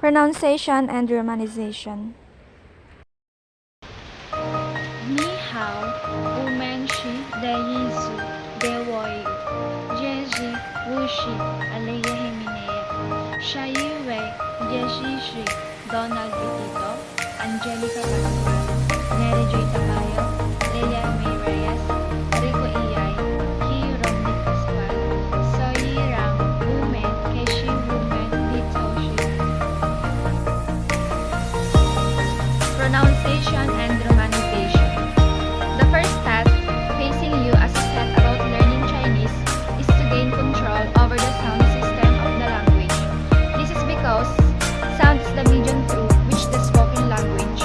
Pronunciation and Romanization. Ni hao, umenshi, deyizu, dewoyu, jeji, wushi, aleye hemineye, shayiwe, jeshishi, Donald Vitito, Angelica Pascual, Mary J. Tabayo, Leia May Reyes, Rico Iyay, Hiram Nick Pascual, Soyi Ram, Women, Keshi Women, Litoshi. Pronunciation and Romanization. The first task facing you as a set about learning Chinese is to gain control over the sound system of the language. This is because sound is the medium through which the spoken language,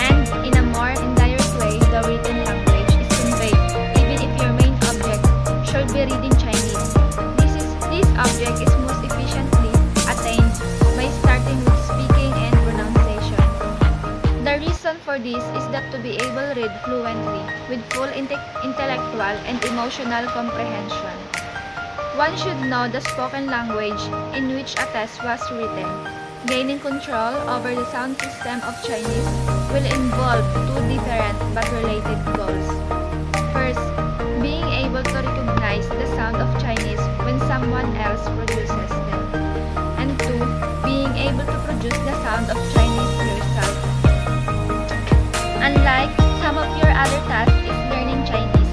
and in a more indirect way, the written language is conveyed, even if your main object should be reading Chinese. This object is most efficiently attained by starting with speaking and pronunciation. The reason for this is that to be able to read fluently with full intellectual and emotional comprehension, one should know the spoken language in which a text was written. Gaining control over the sound system of Chinese will involve two different but related goals. First, being able to recognize the sound of Chinese when someone else produces them. And two, being able to produce the sound of Chinese yourself. Unlike some of your other tasks is learning Chinese,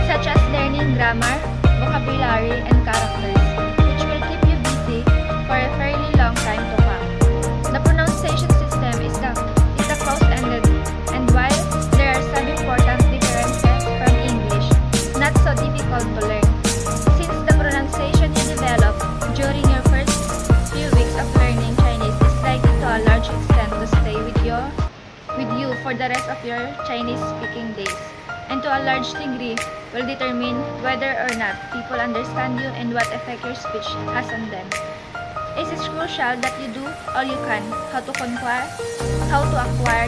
such as learning grammar, vocabulary, and characters, which will keep you busy for a fairly long time to come. The pronunciation system is the closed-ended, and while there are some important differences from English, not so difficult to learn. Since the pronunciation you develop during your first few weeks of learning Chinese is likely to a large extent to stay with you for the rest of your Chinese speaking days, and to a large degree will determine whether or not people understand you and what effect your speech has on them. It is crucial that you do all you can how to acquire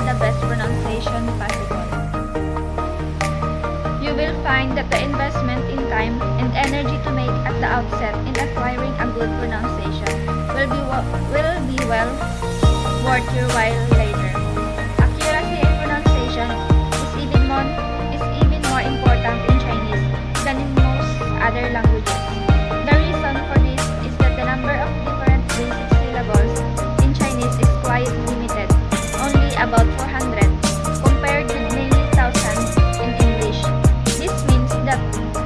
the best pronunciation possible. You will find that the investment in time and energy to make at the outset in acquiring a good pronunciation will be well worth your while later. Accuracy in pronunciation is even more important in Chinese than in most other languages. The reason for this is that the number of different basic syllables in Chinese is quite limited, only about 400, compared with many thousands in English. This means that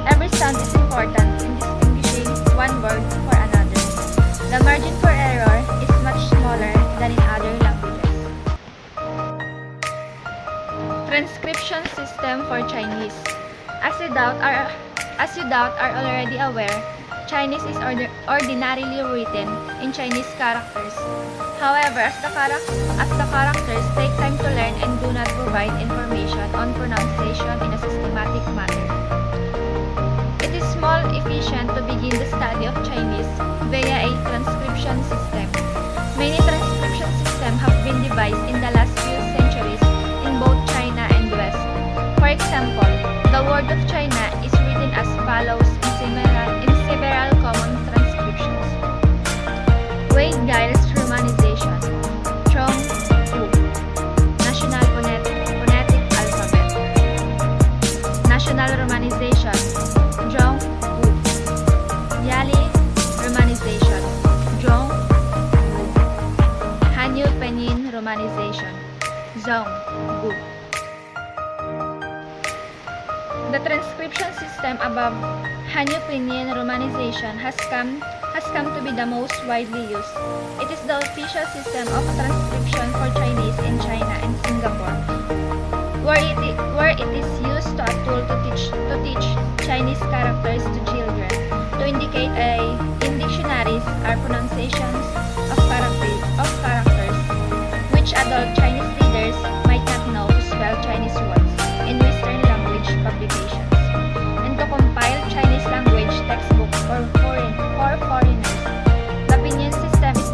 every sound is important in distinguishing one word for another. The margin for error is much smaller than in other languages. Transcription system for Chinese. As you doubt are already aware, Chinese is ordinarily written in Chinese characters. However, as the characters take time to learn and do not provide information on pronunciation in a systematic manner, it is more efficient to begin the study of Chinese via a transcription system. Many transcription systems have been devised in the last few centuries in both China and West. For example, the word of China is written as follows in several common transcriptions. Wade Giles Romanization. Chong Wu. National Phonetic Alphabet. National Romanization. Zhong Wu. Yali Romanization. Zhong Wu. Hanyu Pinyin Romanization. Zhong Wu. The transcription system above, Hanyu Pinyin Romanization, has come to be the most widely used. It is the official system of transcription for Chinese in China and Singapore, where it is used as a tool to teach Chinese characters to children, to indicate in dictionaries are pronunciations of characters, which adult Chinese readers might not know to spell Chinese words in Western language publications, and to compile Chinese language textbooks for foreigners. The Pinyin system is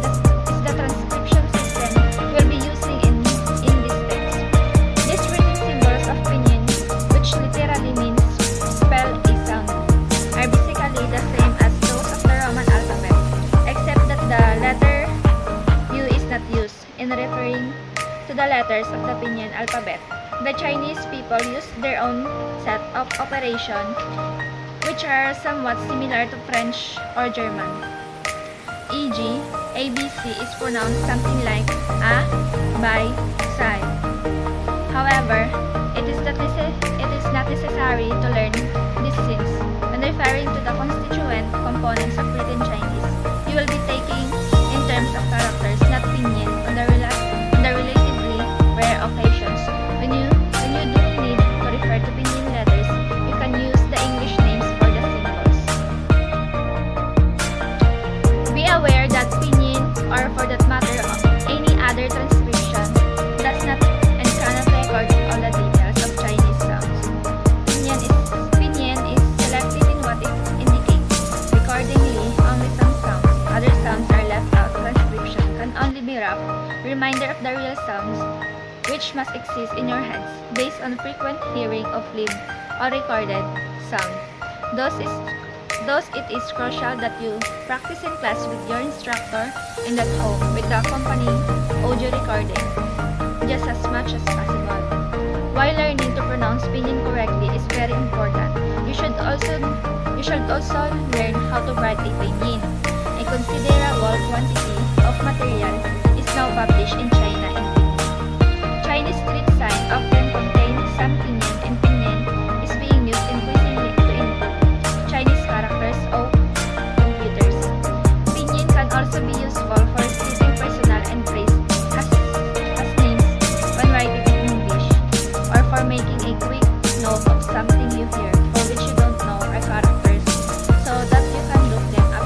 the transcription system we'll be using in this text. These written symbols of Pinyin, which literally means spell a sound, are basically the same as those of the Roman alphabet, except that the letter in referring to the letters of the Pinyin alphabet. The Chinese people use their own set of operations which are somewhat similar to French or German. E.g., ABC is pronounced something like a, by, sai. However, it is not necessary to learn these things. When referring to the constituent components of written Chinese, you will be taking in terms of characters, not pinyin, on the relatively rare occasions. When you do need to refer to pinyin letters, you can use the English names for the symbols. Be aware that pinyin, or for that matter, any other transcription, does not and cannot record all the details of Chinese sounds. Pinyin is selective in what it indicates. Accordingly, only some sounds, other sounds are left out. Transcription can only be rough reminder of the real sounds which must exist in your heads based on frequent hearing of lived or recorded sound. Thus, it is crucial that you practice in class with your instructor and at home with the accompanying audio recording just as much as possible. While learning to pronounce pinyin correctly is very important, you should also learn how to write a pinyin. A considerable quantity of material is now published in China in pinyin. Chinese street sign often contain some pinyin, and pinyin is being used increasingly to input Chinese characters or computers. Pinyin can also be useful for stating personal and phrase as names when writing in English, or for making a quick note of something you hear for which you don't know are characters, so that you can look them up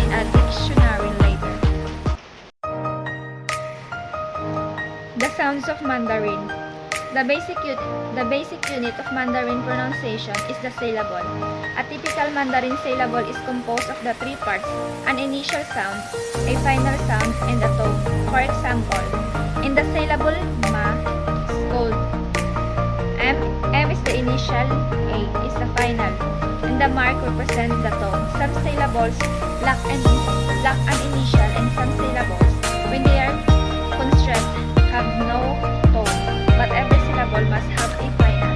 in a dictionary later. The sounds of Mandarin. The basic unit of Mandarin pronunciation is the syllable. A typical Mandarin syllable is composed of the three parts: an initial sound, a final sound, and a tone. For example, in the syllable ma, gold. M is the initial, A is the final, and the mark represents the tone. Some syllables lack an initial, and some syllables, when they are constructed, have no tone, but every syllable must have a final.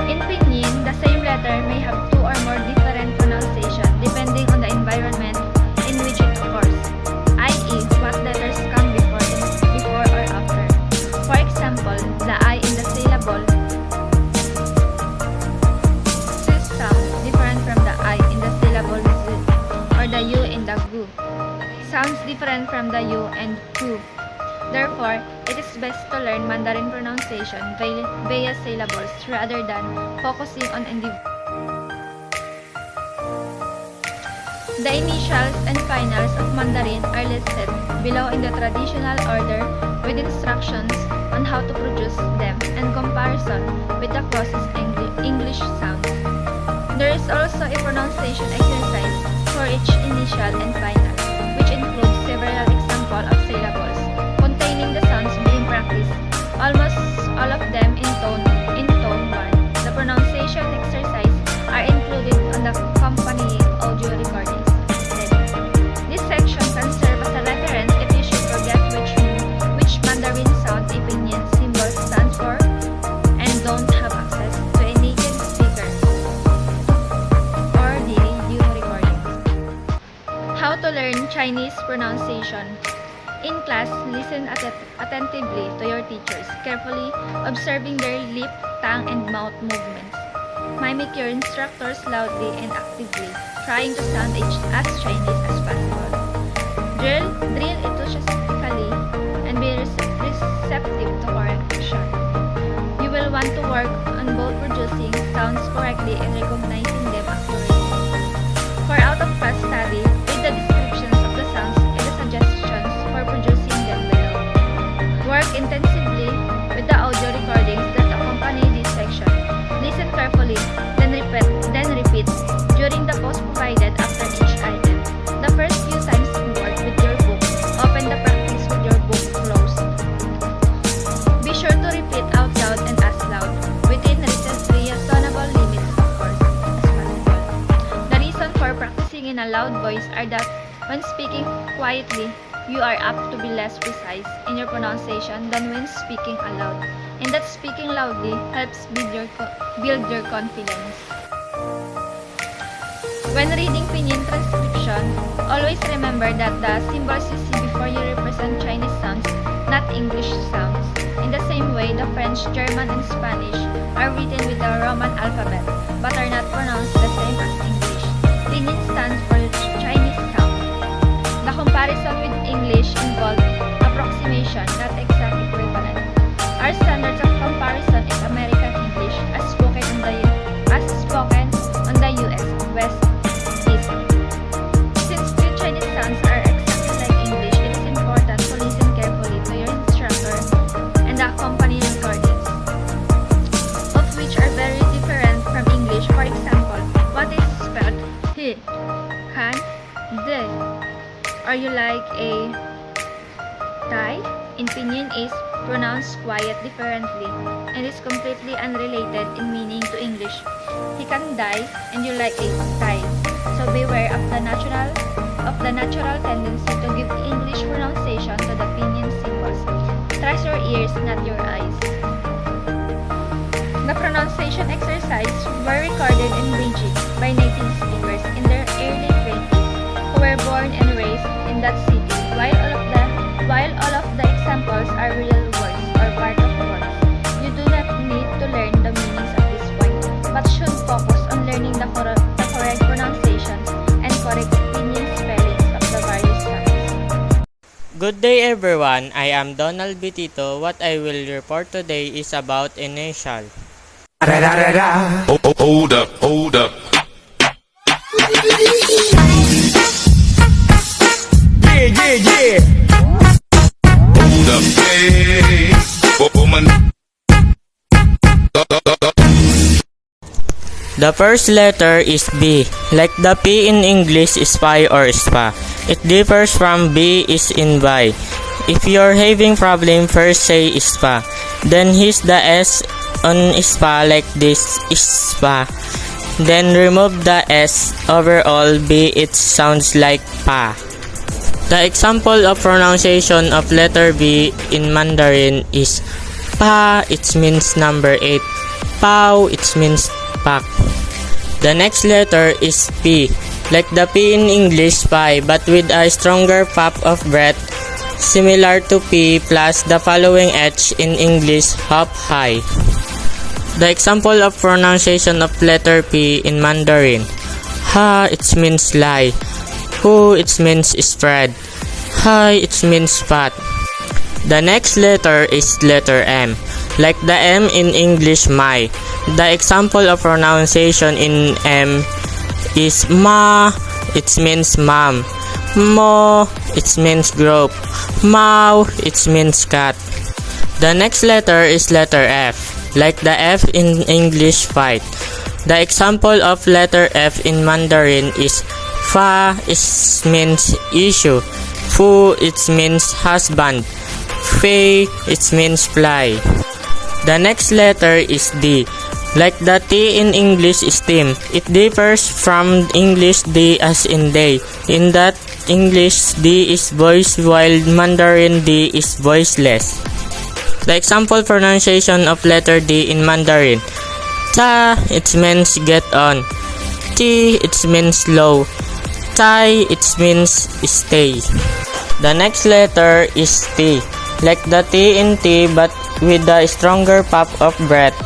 In Pinyin, the same letter may have two or more different pronunciations depending on the environment in which it occurs, i.e., what letters come before or after. For example, the I in the syllable Z sounds different from the I in the syllable Z, or the U in the gu sounds different from the U and gu. Therefore, it is best to learn Mandarin pronunciation via syllables rather than focusing on individual. The initials and finals of Mandarin are listed below in the traditional order with instructions on how to produce them and comparison with the closest English sounds. There is also a pronunciation exercise for each initial and final, which includes several examples of syllables containing the sounds being practiced, almost all of them in tone 1. The pronunciation exercise are included on the accompanying audio recordings. This section can serve as a reference if you should forget which Mandarin sound a pinyin symbol stands for and don't have access to a native speaker or the audio recordings. How to learn Chinese pronunciation. In class, listen attentively to your teachers, carefully observing their lip, tongue, and mouth movements. Mimic your instructors loudly and actively, trying to sound as Chinese as possible. Drill enthusiastically and be receptive to correction. You will want to work on both producing sounds correctly and recognizing them accurately. For out-of-class study, read the descriptions of the sounds and the suggestions for producing them below. Work intensively with the audio recordings that accompany this section. Listen carefully, then repeat during the pause provided after each item. The first few times you work with your book, open the practice with your book closed. Be sure to repeat out loud and as loud, within reasonable limits, of course, as possible. The reason for practicing in a loud voice are that when speaking quietly, you are apt to be less precise in your pronunciation than when speaking aloud, and that speaking loudly helps build your confidence. When reading Pinyin transcription, always remember that the symbols you see before you represent Chinese sounds, not English sounds. In the same way, the French, German, and Spanish are written with the Roman alphabet, but are not pronounced the same as English. Pinyin stands for Chinese sound. The comparison with English involves approximation, not exact equivalent. Our standards of comparison is American English as spoken on the US West East. Since the Chinese sounds are exactly like English, it is important to listen carefully to your instructor and the accompanying recordings, of which are very different from English. For example, what is spelled he, can, de? Are you like a Thai? In Pinyin is pronounced quite differently and is completely unrelated in meaning to English. He can die and you like a Thai. So beware of the natural tendency to give English pronunciation to the Pinyin symbols. Trust your ears, not your eyes. The pronunciation exercise were recorded in Beijing by native speakers in their early 20s who were born and raised in that city. While all of the examples are real words or part of words, you do not need to learn the meanings at this point, but should focus on learning the correct pronunciations and correct Pinyin spellings of the various sounds. Good day everyone, I am Donald Bitito. What I will report today is about initial. Hold up. Yeah. Hold up, hey, woman. The first letter is B. Like the P in English, spy or spa. It differs from B is in by. If you're having problem, first say spa. Then hit the S on spa like this, spa. Then remove the S. Overall, B it sounds like pa. The example of pronunciation of letter B in Mandarin is pa, it means number 8. Pao, it means pack. The next letter is P, like the P in English pie, but with a stronger pop of breath, similar to P plus the following H in English, hop high. The example of pronunciation of letter P in Mandarin: ha, it means lie. Hu, it means spread. Hai, it means fat. The next letter is letter M, like the M in English my. The example of pronunciation in M is ma, it means mom. Mo, it means group. Mau, it means cat. The next letter is letter F, like the F in English fight. The example of letter F in Mandarin is fa, it means issue. Fu, it means husband. Fei, it means fly. The next letter is D, like the T in English is team. It differs from English D as in day. In that English D is voice while Mandarin D is voiceless. The example pronunciation of letter D in Mandarin: ta, it means get on. Ti, it means low. Tai, it means stay. The next letter is T, like the T in tea but with a stronger pop of breath.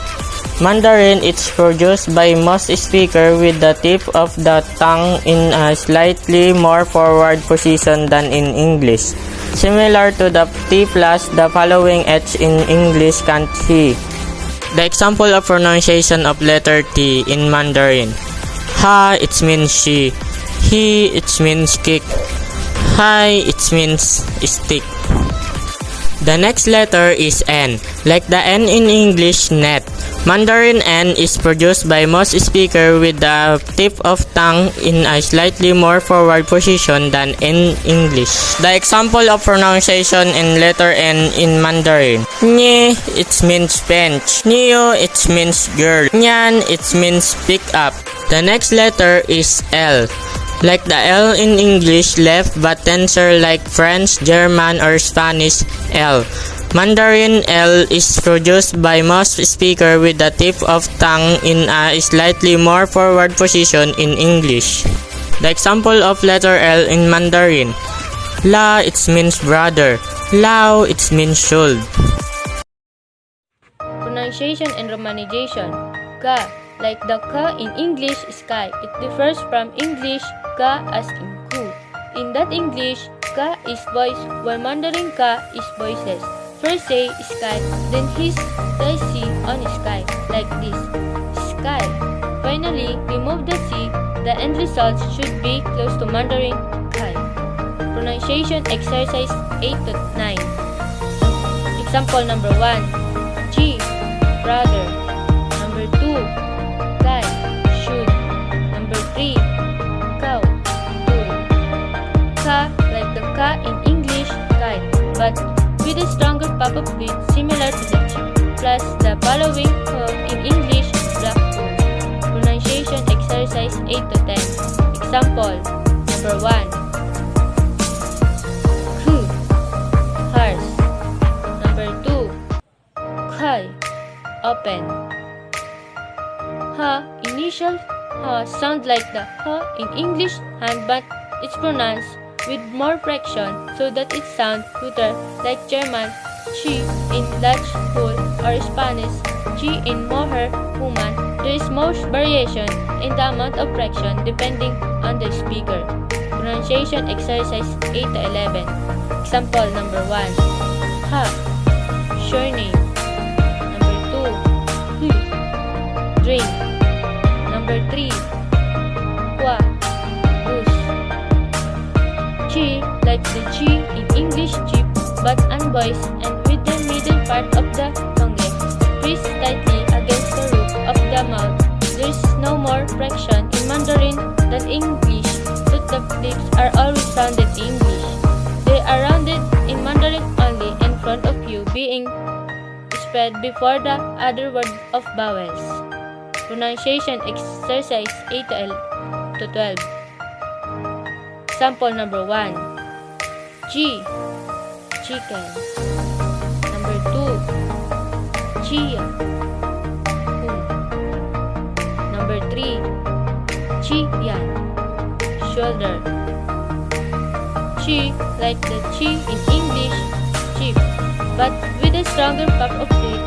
Mandarin, it's produced by most speaker with the tip of the tongue in a slightly more forward position than in English. Similar to the T plus the following H in English can't he. The example of pronunciation of letter T in Mandarin: ha, it means she. He, it means kick. Hai, it means stick. The next letter is N, like the N in English net. Mandarin N is produced by most speaker with the tip of tongue in a slightly more forward position than in English. The example of pronunciation in letter N in Mandarin: Nye, it means bench. Niyo, it means girl. Nyan, it means pick up. The next letter is L, like the L in English, left but tensor like French, German, or Spanish L. Mandarin L is produced by most speakers with the tip of tongue in a slightly more forward position in English. The example of letter L in Mandarin: La, it means brother. Lao, it means should. Pronunciation and Romanization. Ka, like the ka in English, sky. It differs from English ka as in ku. In that English, ka is voice, while Mandarin ka is voiceless. First say sky, then his the C on sky, like this. Sky. Finally, remove the C. The end result should be close to Mandarin kai. Pronunciation exercise 8 to 9. Example number 1. G, brother. Number 2. Kai, should. Number 3. Cow, bull. Ka, like the ka in English, kite, but with a stronger pop-up beat similar to the Ch, plus the following ka in English, black bull. Pronunciation exercise 8 to 10. Example number 1. Ku, horse. Number 2. Kai, open. Ha, initial ha sound like the ha in English hand, but it's pronounced with more friction so that it sounds smoother like German chi in Dutch bull or Spanish chi in moher woman. There is most variation in the amount of friction depending on the speaker. Pronunciation exercise 8 to 11. Example number 1. Ha, surname. Number 2. Drink. Number 3. Kwa, goose. Chi, like the G in English jeep, but unvoiced and with the middle part of the tongue pressed tightly against the roof of the mouth. There is no more friction in Mandarin than English, but the lips are always rounded in English. They are rounded in Mandarin only in front of you, being spread before the other word of vowels. Pronunciation exercise 8 to 12. Sample number 1. G, chicken. Number 2. Chia, Number 3. Chiyan, shoulder. Chi, like the chi in English, chip, but with a stronger pop of beat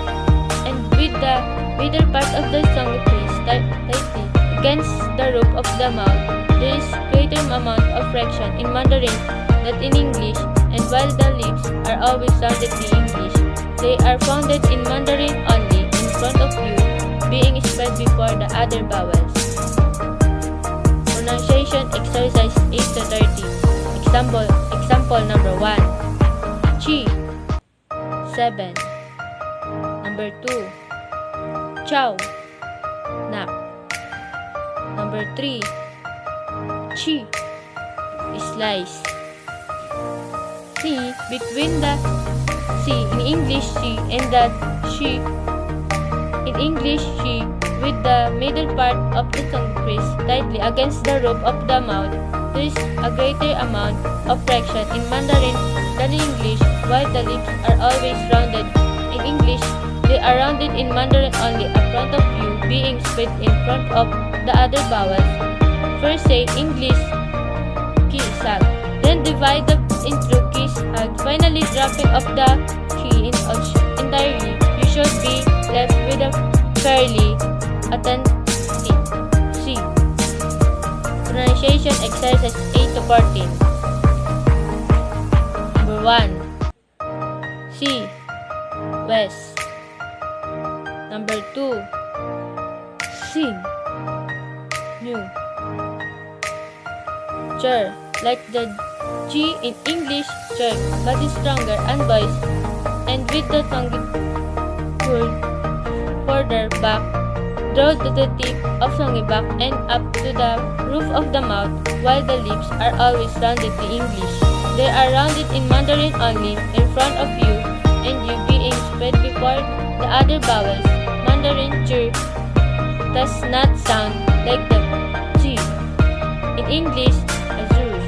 and with the middle part of the tongue pressed tightly against the roof of the mouth. There is greater amount of friction in Mandarin than in English, and while the lips are always rounded in English, they are founded in Mandarin only in front of you, being spread before the other vowels. Pronunciation exercise 8 to 13. Example number 1. Chi, 7. Number 2. Chow, nap. Number 3. Chi, slice. C, between the C in English C and the she in English she, with the middle part of the tongue pressed tightly against the roof of the mouth. There is a greater amount of friction in Mandarin than in English, while the lips are always rounded. In English, they are rounded in Mandarin only in front of you, being spread in front of the other vowels. First say English, kisag, then divide them into kisag, finally dropping off the chi entirely. You should be left with a fairly authentic C. Pronunciation exercise 8 to 14. Number 1. C, west. Number 2. Sing, new. Cher, like the G in English, cher, but is stronger and voiced, and with the tongue pulled further back, draw to the tip of tongue back and up to the roof of the mouth, while the lips are always rounded in English. They are rounded in Mandarin only in front of you, and you being spread before the other vowels. Mandarin cher does not sound like the G in In English, Azure.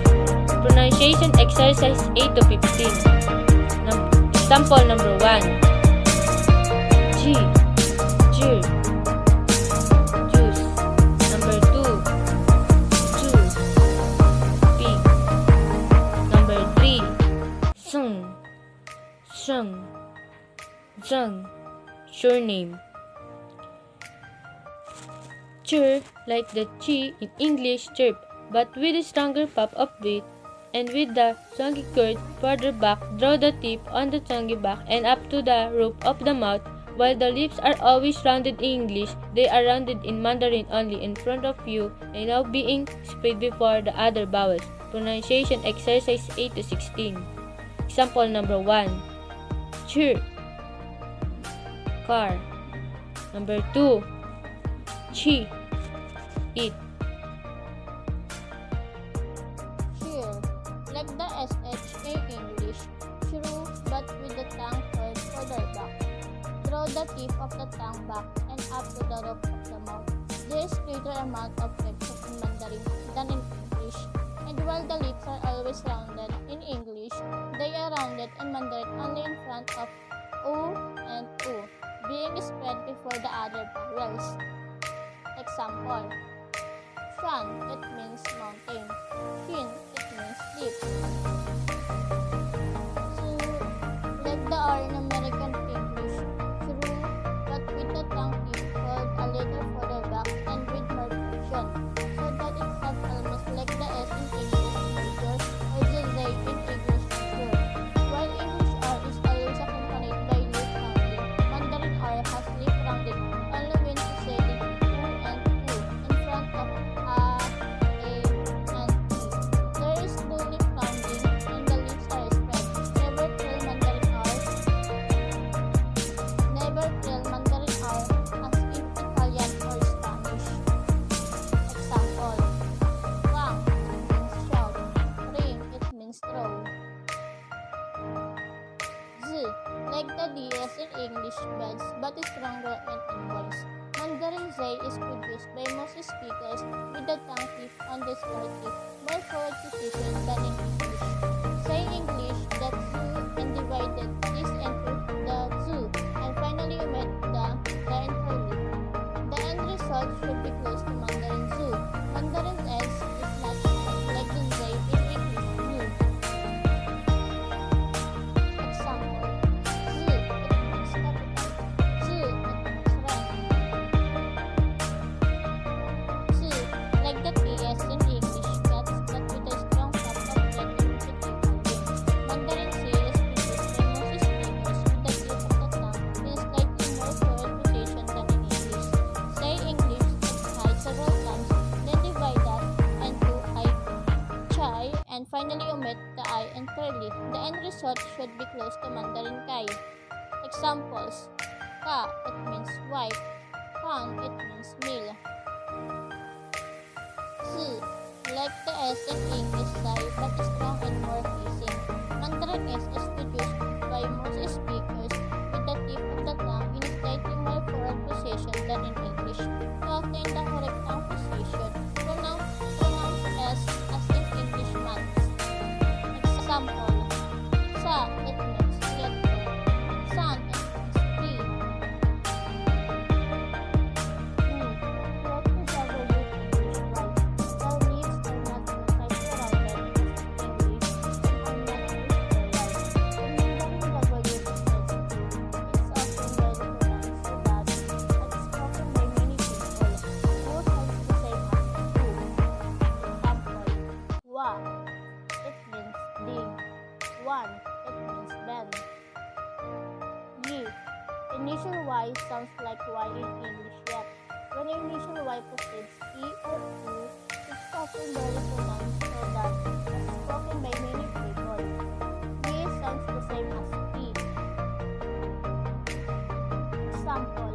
Pronunciation exercise 8 to 15. Example number 1. G. Jir. Juice. Number 2. Juice. Pig. Number 3. Sung. Sheng. Zheng. Surname. Chir, like the chi in English chirp, but with a stronger pop of beat, and with the tongue curved further back, draw the tip on the tongue back and up to the roof of the mouth. While the lips are always rounded in English, they are rounded in Mandarin only in front of you and now being spread before the other vowels. Pronunciation exercise 8 to 16. Example number 1. Chir. Car. Number 2. Chi. Eat. Cheer, like the SH in English, true, but with the tongue curved further back. Draw the tip of the tongue back and up to the roof of the mouth. There is greater amount of flexion in Mandarin than in English, and while the lips are always rounded in English, they are rounded in Mandarin only in front of U and U, being spread before the other vowels. Example: Shan, it means mountain. Shin, it means deep. So, like the R in American English, true, but with the tongue tip curled a little further back and with more friction, so that it sounds almost like the S in English major or the Z in English major. While English R is always accompanied by lip rounding, Mandarin R has lip rounding only when to say it U and U in front of A, and E. There is no lip rounding and the lips are spread. Never trill Mandarin R as in Italian or Spanish. Example: Wang, it means shout. Ring, it means throw. Z, like the DS in English bells, but is stronger in voice. Mandarin Z is produced by most speakers with the tongue tip on the small tip, more forward position than in English. Say English that zoo and divided this into the zoo, and finally omit the entirely. The end result should be close to Mandarin zoo. Mandarin S is not like the Z in English zoo. Example: Z, it means capital. Z, it means rank. Z, like the TS in English cats, but with a strong pop of red in between wings. Mandarin C is produced by most speakers with the tip of the tongue in a slightly more forward position than in English. Say English and I several times, then divide that and do I, chai, and finally omit the I entirely. The end result should be close to Mandarin Kai. Examples: Ka, it means white. Kang, it means meal. Si, like the S in English sai, but strong and more pleasing. Mandarin S is produced by most speakers with the tip of the tongue in a slightly more forward position than in English. To obtain the correct tongue position, pronounce S as in English months. Example: Sa, it means little. San, it means tree. Like the W English right. The leaves are not precisely rounded as in English and are not used for right. The Mandarin W is sensitive. It's often well pronounced so that it's spoken by many people. Both sounds the same as two. Example: Wa, it means dig. One, it means bend. Yi, initial Y sounds like Y in English yet. When initial Y precedes E or U, it's often very pronounced so that it's spoken by many people. Yi sounds the same as E. Example: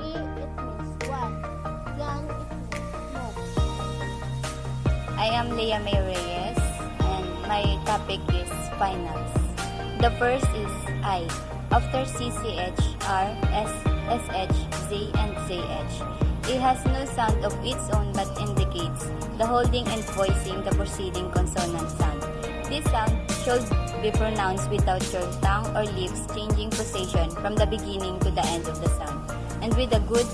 Yi, it means one. Yan, it means smoke. I am Leah May Reyes, and my topic is finals. The first is I. After CCH, R, S, SH, Z, and ZH. It has no sound of its own but indicates the holding and voicing the preceding consonant sound. This sound should be pronounced without your tongue or lips changing position from the beginning to the end of the sound, and with a good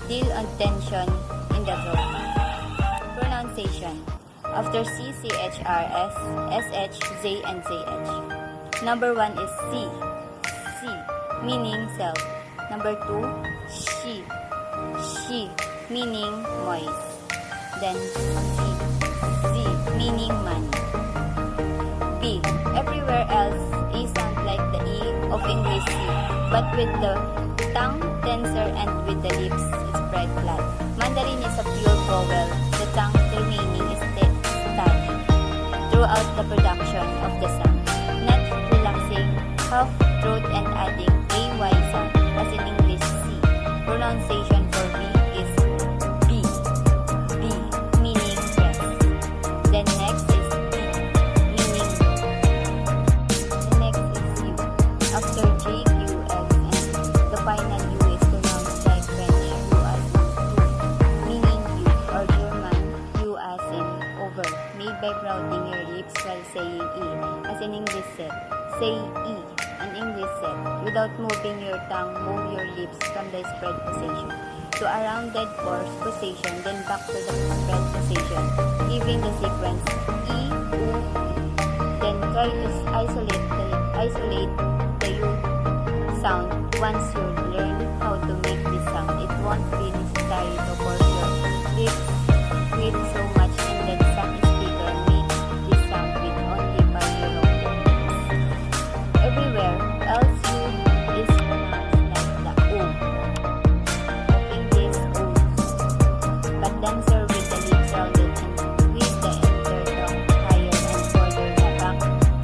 deal of tension in the throat. Pronunciation. After C, CH, R, S, SH, Z, and ZH. Number 1 is C, meaning self. Number 2, she, meaning moist. Then Z, meaning man. B, everywhere else E sound like the E of English C, but with the tongue tenser and with the lips spread flat. Mandarin is a pure vowel. The tongue remaining is steady throughout the production of the sound, not relaxing half throat and adding AY sound as in English C. Pronunciation for B is B, meaning rest. Then next is D, meaning go. The next is U. After J, Q, X, and the final U is pronounced like French U as in do, meaning you, or German U as in over, made by rounding your lips while saying E, as in English set. Say E, an English set. Without moving your tongue, move your lips from the spread position to a rounded force position, then back to the spread position, giving the sequence E, U, then try to isolate the U sound. Once you learn how to make this sound, it won't be necessary to force your lips with so much, and then some speaker make this sound with only bilateral lips. Everywhere else U is pronounced like the O of English O's, but dancer with the lips rounded and with the intertongue higher and further back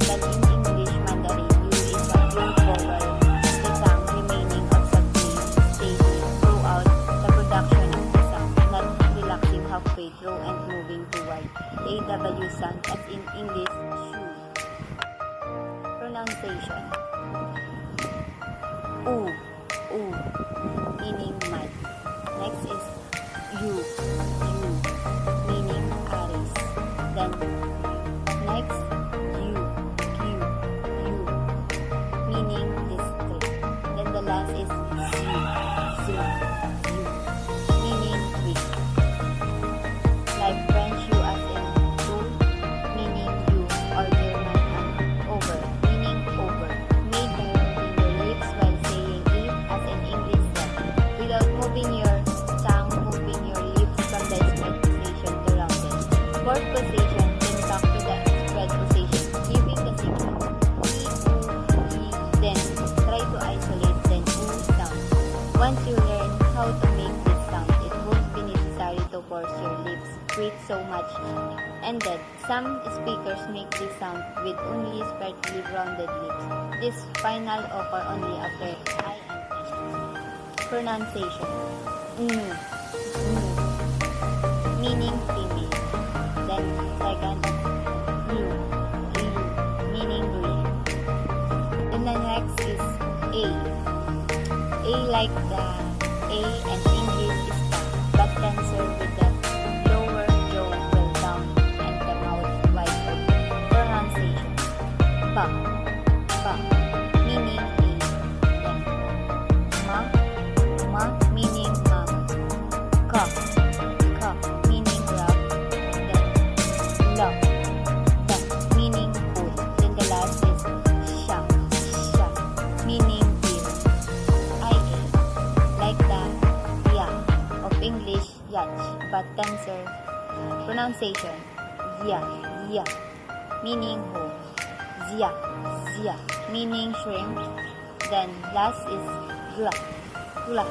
than in English Mandarin. U is a pure vowel, the tongue remaining absolutely steady throughout the production of the sound, not relaxing halfway through and moving toward the AW sound as in English shoe. Pronunciation. U, meaning mud. Next is U, meaning Aries. Then next U, meaning district. Then the last is Z, meaning weak. Like French U as in do, meaning you, or German and over, meaning over. Made by moving your lips while saying it as in English set. Without moving your tongue, moving your lips from the spread position to rounded. Fourth position, then back to the spread position, giving the sequence E, then try to isolate then U sound. Once you learn how to make this sound, it won't be necessary to force your lips with so much, and then some speakers make this sound with only slightly rounded lips. This final occur only after I and N. Pronunciation. Meaning female. Then second, lu, meaning green. Then the next is A. A like the A and English is the, but dancer with the lower jaw well down and the mouth wide open. Pronunciation. Ba, meaning A. Then ma, meaning mom. Ka, meaning grab. Then la, meaning food. Then the last is sha, meaning beer. IA, like the ya of English yacht, but dancer. Pronunciation. Ya, meaning home. Zia, meaning shrimp. Then last is gla,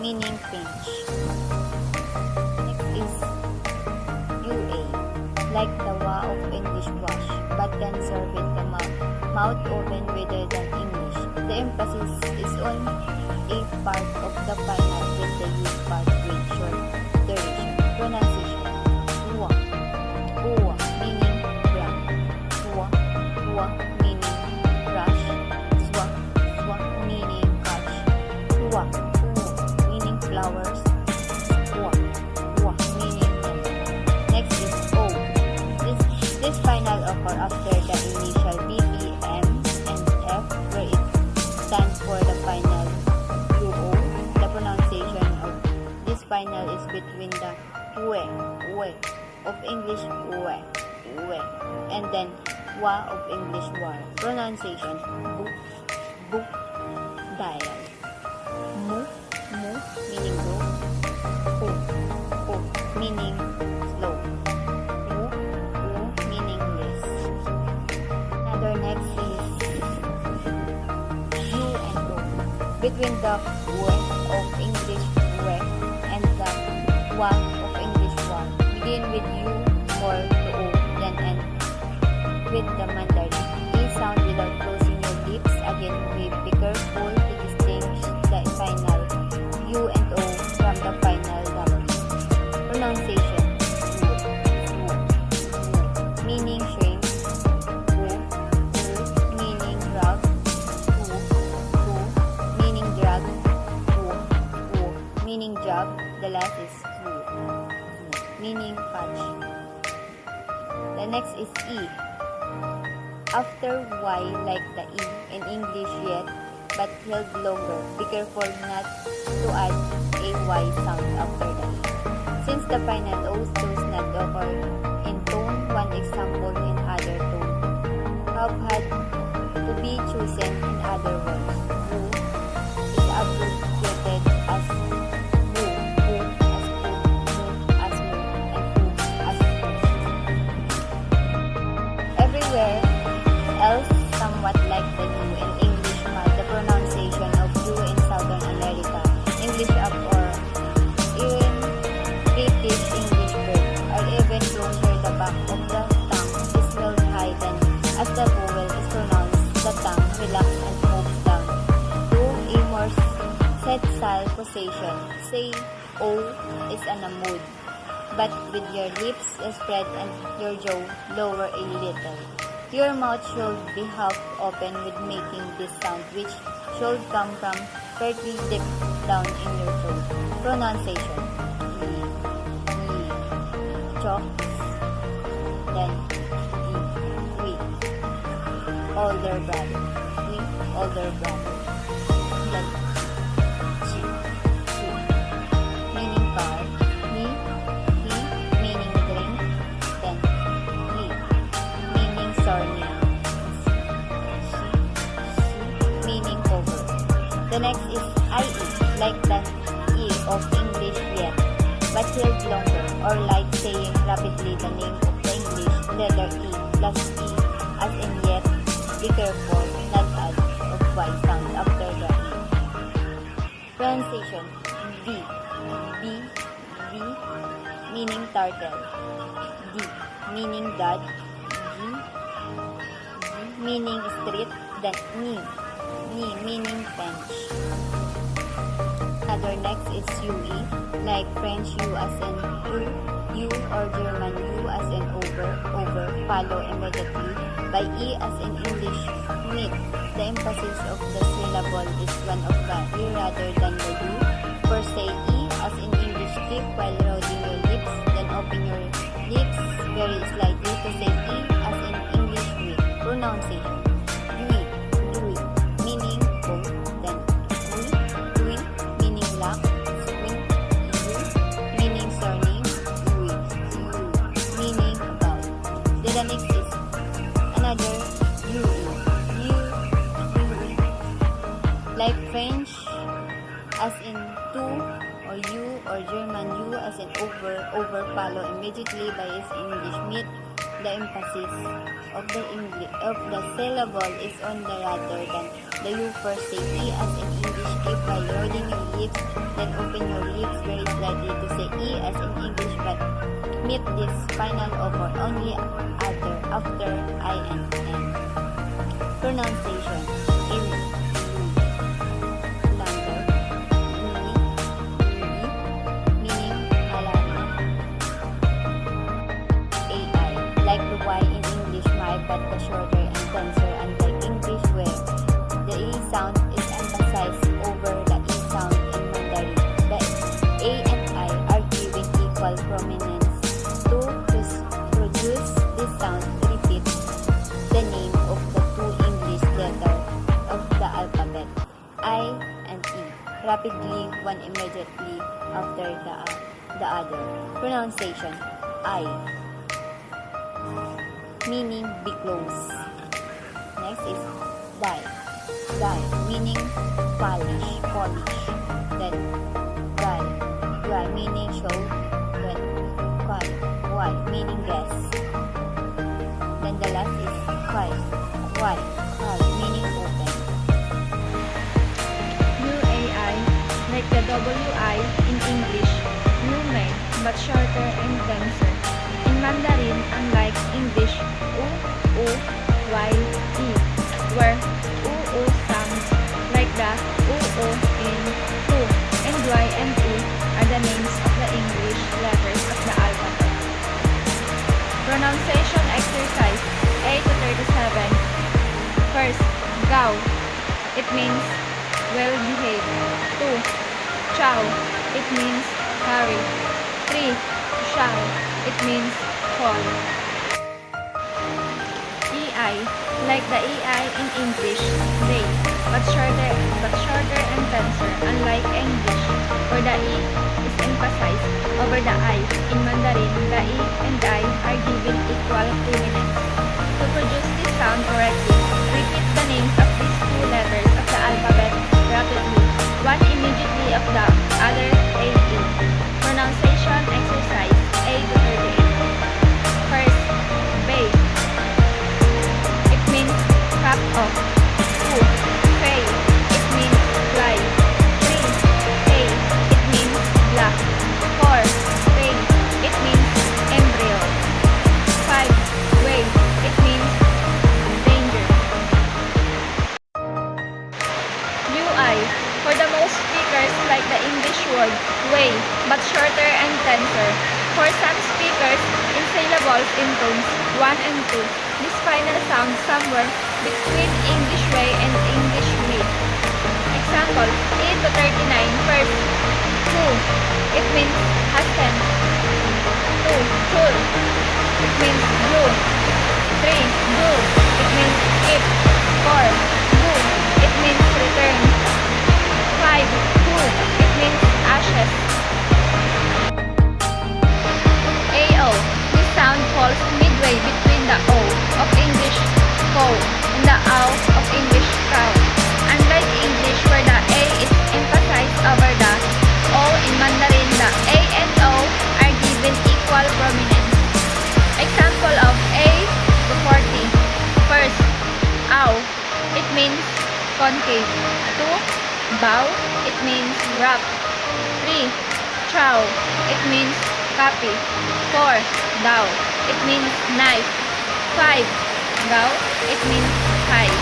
meaning pinch. Next is UA, like the wa of English wash, but dancer with the mouth open rather than English. The emphasis is on A part of the final with the U part with short duration. Pronunciation. Uwa, meaning brown. Uwa, meaning brush. Swa, meaning catch. Uwa, meaning flowers. Swa, we, of English we, and then wa of English war. Pronunciation bu, dial. Mu, meaning go. Pu, meaning slow. Wu, meaning less. Another next is you and go. Between the we of English we and the wa of English wa, begin with you or to o, then end with the Mandarin. E sound without closing your lips. Again, be careful to distinguish the final u and o from the final w. Pronunciation: meaning shrimp. Meaning drug. Meaning drug. Meaning job. The last is meaning patch. The next is e. After y, like the e in English yet, but held longer. Be careful not to add a y sound after the e. Since the final o does not occur in tone, one example in other tone have had to be chosen. In other words, who is abbreviated as who as mu, and who as who. Everywhere else, somewhat like the new in English, the pronunciation of you in Southern America, English up or in British English bird, or even closer the back of the tongue is held high, then as the vowel is pronounced, the tongue relaxes and moves down to a more sessile position. Say O is in a mood, but with your lips spread and your jaw lower a little. Your mouth should be half open with making this sound, which should come from fairly deep down in your throat. Pronunciation: chalk, then we, older brother, older brother, then meaning car, he, meaning drink, then he, meaning sorry, meaning cover. The next is IE, like the E of English yet, but held longer, or like saying rapidly the name of the English letter E plus E as in yet. Be careful not add of Y sound after the E. Pronunciation: D, meaning turtle, D, meaning dad, G, meaning street, then ni, meaning bench. Other next is UE, like French U as in you, or German U as in over, follow immediately by E as in English meet. The emphasis of the syllable is one of the E rather than the U. For say E as in English keep while rolling your lips, then open your lips very slightly to say E as in English meet. Pronunciation: Louis, meaning go, then Louis, meaning lock, swing, meaning surname, Louis, meaning about. Then the next is another like French as in to, or you, or German U as in over follow immediately by its English meet. The emphasis of the syllable is on the rather than the U. First say E as in English keep while rolling your lips, then open your lips very slightly to say E as in English, but meet this final over only after I and N. Pronunciation: but the shorter and denser, unlike English where the E sound is emphasized over the E sound in Mandarin. The A and I are given equal prominence to produce this sound. Repeat the name of the two English letters of the alphabet, I and E, rapidly, one immediately after the the other. Pronunciation, I, meaning be close. Next is die, meaning polish. Then dry, meaning show. Then why, meaning guess. Then the last is why, meaning open. UAI, like the WI in English, Yume, but shorter and denser. In Mandarin, unlike English, U, while E, where U sounds like the UO in tu, and Y and U are the names of the English letters of the alphabet. Pronunciation exercise 8 to 37. First, gao. It means well behaved. 2. Chow. It means hurry. 3. Shao. It means fall. EI, like the EI in English, they, but shorter and denser, unlike English, where the E is emphasized over the I. In Mandarin, the E and I are given equal prominence. To produce this sound correctly, repeat the names of these two letters of the alphabet rapidly, one immediately of the other A2. Pronunciation exercise 8 to 38. First, bay. It means cut off. 2. Fei. It means fly. 3. Fei. It means black. 4. Fei. It means embryo. 5. Wei. It means danger. UI. For the most speakers like the English word way, but shorter and denser. For some speakers in syllables in tones 1 and 2, this final sound somewhere between English way and English me. Example, 8 to 39. First, two. It means hasten. 2. Chul. It means blue. 3. Do. It means skip. 4. Do. It means return. 5. Who. It means ashes. AO. This sound falls midway between the O of English cow and the OW of English cow. Unlike English where the A is emphasized over the O, in Mandarin the A and O are given equal prominence. Example of A to 40. First, OW. It means concave. 2. Bow. It means wrap. 3. Chow. It means copy. 4. Dao. It means knife. 5. Gao. It means hide.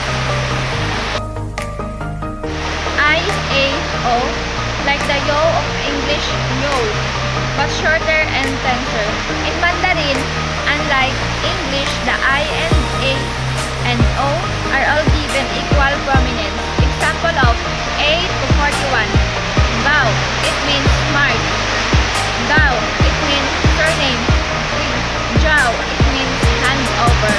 I-A-O, like the yo of English yo, but shorter and denser. In Mandarin, unlike English, the I and A and O are all given equal prominence. Example of 8 to 41. Gao. It means smart. Gao. It means surname. Jiao. It means hand over.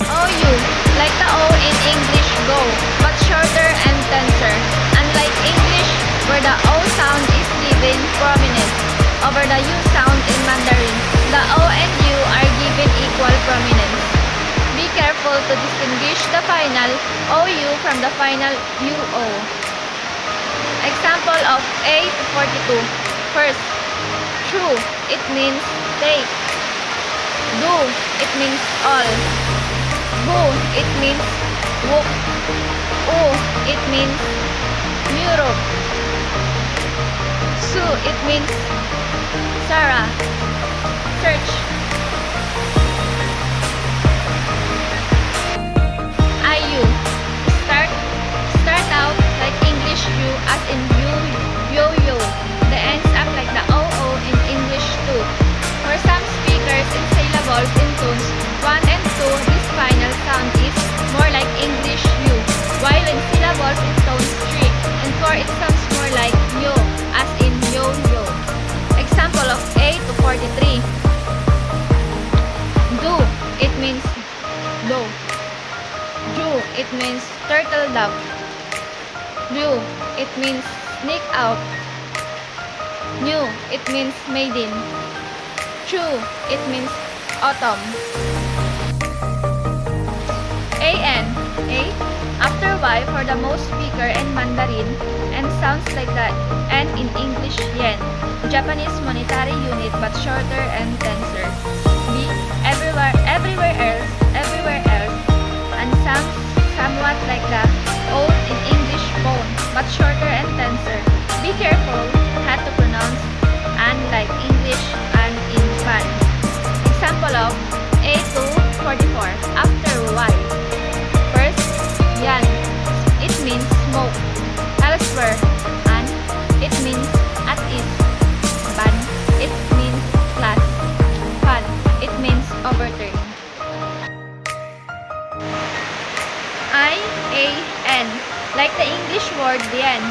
OU, like the O in English go, but shorter and denser. Unlike English, where the O sound is given prominence over the U sound in Mandarin, the O and U are given equal prominence. Be careful to distinguish the final OU from the final UO. Example of 8 to 42. First, true. It means take. Do. It means all. Bu. It means book. U. It means Europe. Su. It means Sarah. Search. IU. Start out like English U as in you, yo-yo. The ends up like the OO in English too. For some speakers in syllables in tones 1 and 2, this final sound is more like English U, while in syllables in tones 3 and 4 it sounds more like yo, as in yo-yo. Example of 8 to 43. Do. It means do. Ju. It means turtle dove. Liu. It means sneak out. New, it means maiden. Chu, it means autumn. An, A, after Y for the most speaker in Mandarin and sounds like the N in English yen, Japanese monetary unit but shorter and denser. B, everywhere else, and sounds somewhat like the O in English phone but shorter and denser. Be careful how to pronounce and like English and in fan. Example of A to 44 after Y. First, yan, it means smoke. Elsewhere, and it means at ease. Ban, it means class. Fan, it means overturn. IAN, like the English word yen,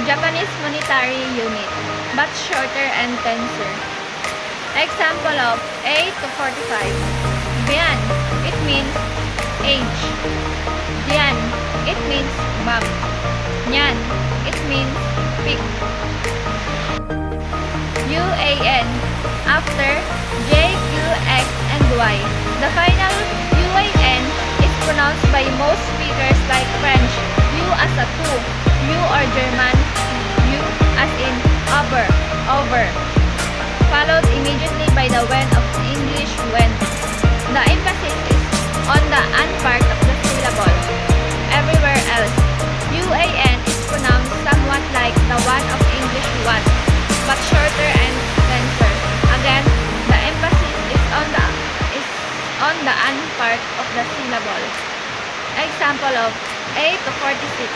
Japanese monetary unit, but shorter and denser. Example of A to 45. Bian, it means age. Dian, it means bump. Nyan, it means pick. UAN, after J, Q, X, and Y. The final UAN is pronounced by most speakers like French, U as a two, U or German, U as in over, followed immediately by the when of English when. The emphasis is on the an part of the syllable. Everywhere else, UAN is pronounced somewhat like the one of English one, but shorter and denser. Again, the emphasis is on the an part of the syllable. Example of A to 46.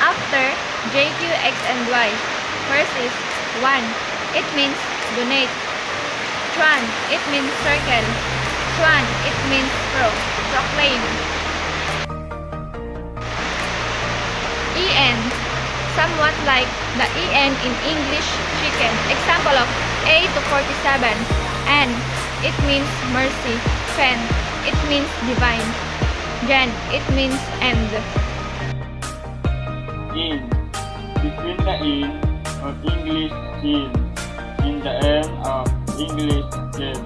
After J, Q, X, and Y. First is 1. It means donate. Chuan, it means circle. Chuan, it means proclaim. En, somewhat like the En in English chicken. Example of A to 47. N, it means mercy. Fen, it means divine. Gen, it means end. In, between the in of English sin in the end of English gen.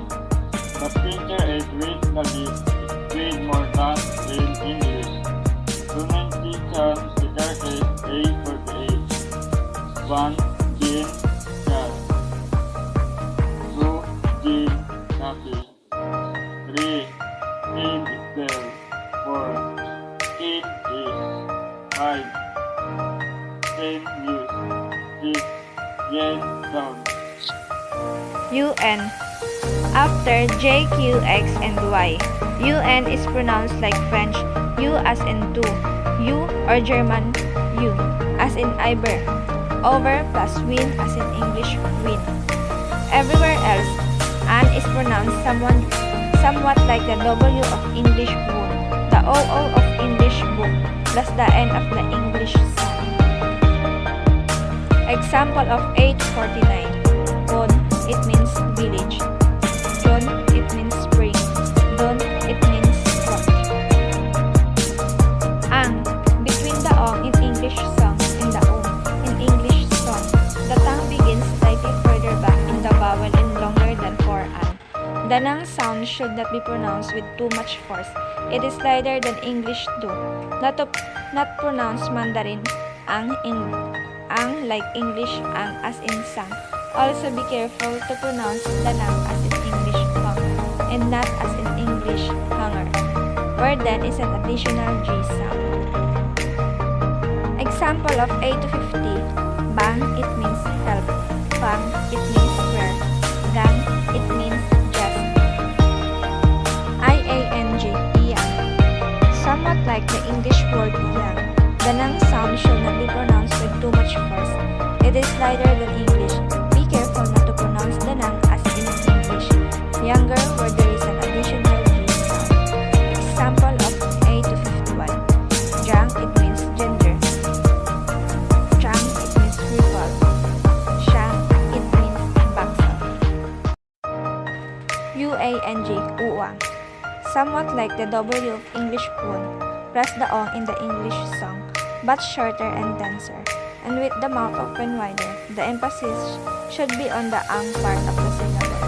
The picture is reasonably read more than in English. Pronunciation speaker is A48. 1. Jin, cat. 2. Jin, copy. 3. In itself. 4. In is. 5. In use. 6. Yen, down. UN. After J, Q, X, and Y. UN is pronounced like French, U as in two, U or German, U as in Iber. Over plus win as in English win. Everywhere else, an is pronounced somewhat like the W of English wood, the OO of English book, plus the N of the English sun. Example of 849. Won, it means village. Don, it means spring. Don, it means what. Ang, between the ong in English song and the ong in English song. The tongue begins slightly further back in the vowel and longer than for an. The nang sound should not be pronounced with too much force. It is lighter than English too. Not pronounce Mandarin ang like English ang as in sang. Also be careful to pronounce the nang as in English bang and not as in English hanger, where then is an additional G sound. Example of A to 50. Bang, it means help. Fang, it means prayer. Gang, it means just. IANG, iyang. Somewhat like the English word iyang. The nang sound should not be pronounced with too much force. It is lighter than English. Be careful not to pronounce the nang as in English. Younger, where there is an additional G sound. Example of A to 51. Jang, it means gender. Chang, it means rival. Shang, it means baksa. UANG, uwang. Somewhat like the W of English wood, plus the ong in the English song, but shorter and denser. and with the mouth open wider. The emphasis should be on the ang part of the syllable.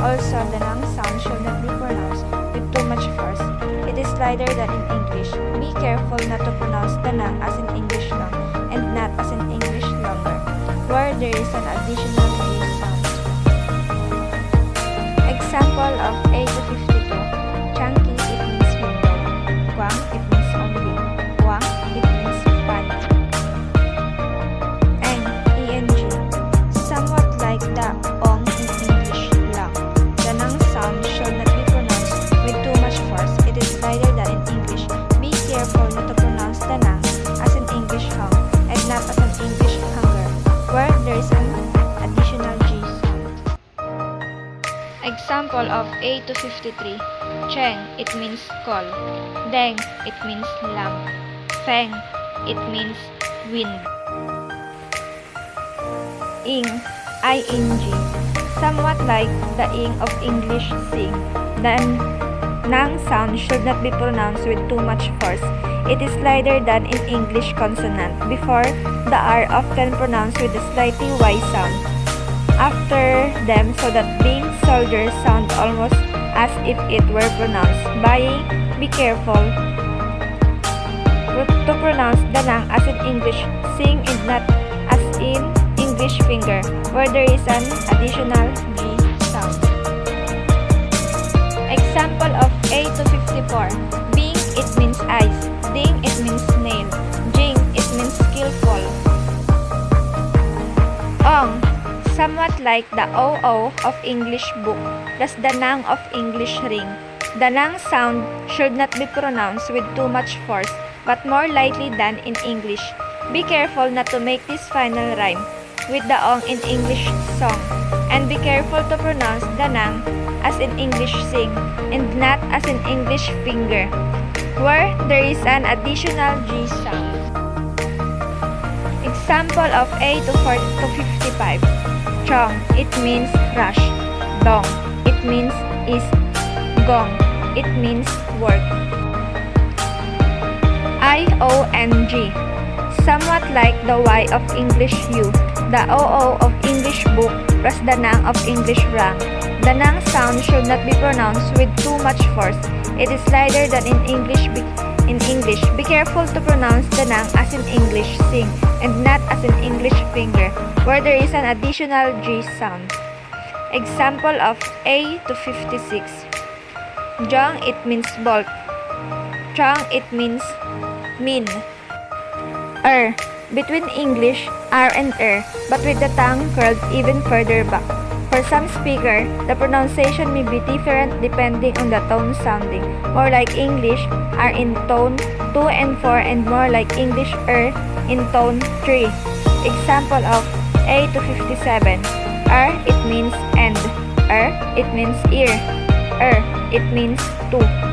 Also, the nang sound should not be pronounced with too much force. It is lighter than in English. Be careful not to pronounce the nang as in English long and not as in English longer, where there is an additional g sound. Example of A to 52. Chunky, it means window. Guang, it means only. Wang, it means funny. Eng, eng, somewhat like the ong in English lang. The nang sound should not be pronounced with too much force. It is lighter than in English. Be careful not to pronounce the nang as in English hung and not as in English hunger, where there is an additional g sound. Example of A to 53. Cheng, it means call. Deng, it means lamp. Feng, it means wind. Ing, ing, somewhat like the ing of English sing. The nang sound should not be pronounced with too much force. It is lighter than in English consonant. Before the R often pronounced with a slightly Y sound after them so that being soldiers sound almost as if it were pronounced. Buying, be careful to pronounce the nang as in English sing and not as in English finger, where there is an additional G sound. Example of A to 54. Bing, it means eyes. Ding, it means nail. Jing, it means skillful. Ong, somewhat like the OO of English book, plus the nang of English ring. The nang sound should not be pronounced with too much force, but more lightly than in English. Be careful not to make this final rhyme with the ong in English song, and be careful to pronounce the nang as in English sing and not as in English finger, where there is an additional G sound. Example of A to 55. Chong, it means rush. Dong, it means is. Gong, it means work. IONG, somewhat like the Y of English U, the OO of English book plus the nang of English rang. The nang sound should not be pronounced with too much force. It is lighter than in English. Be careful to pronounce the nang as in English sing and not as in English finger, where there is an additional G sound. Example of A to 56. Zhang, it means bolt. Chang, it means mean. Between English R and but with the tongue curled even further back. For some speaker, the pronunciation may be different depending on the tone sounding. More like English R in tone 2 and 4 and more like English in tone 3. Example of A to 57. It means end. It means ear. It means to.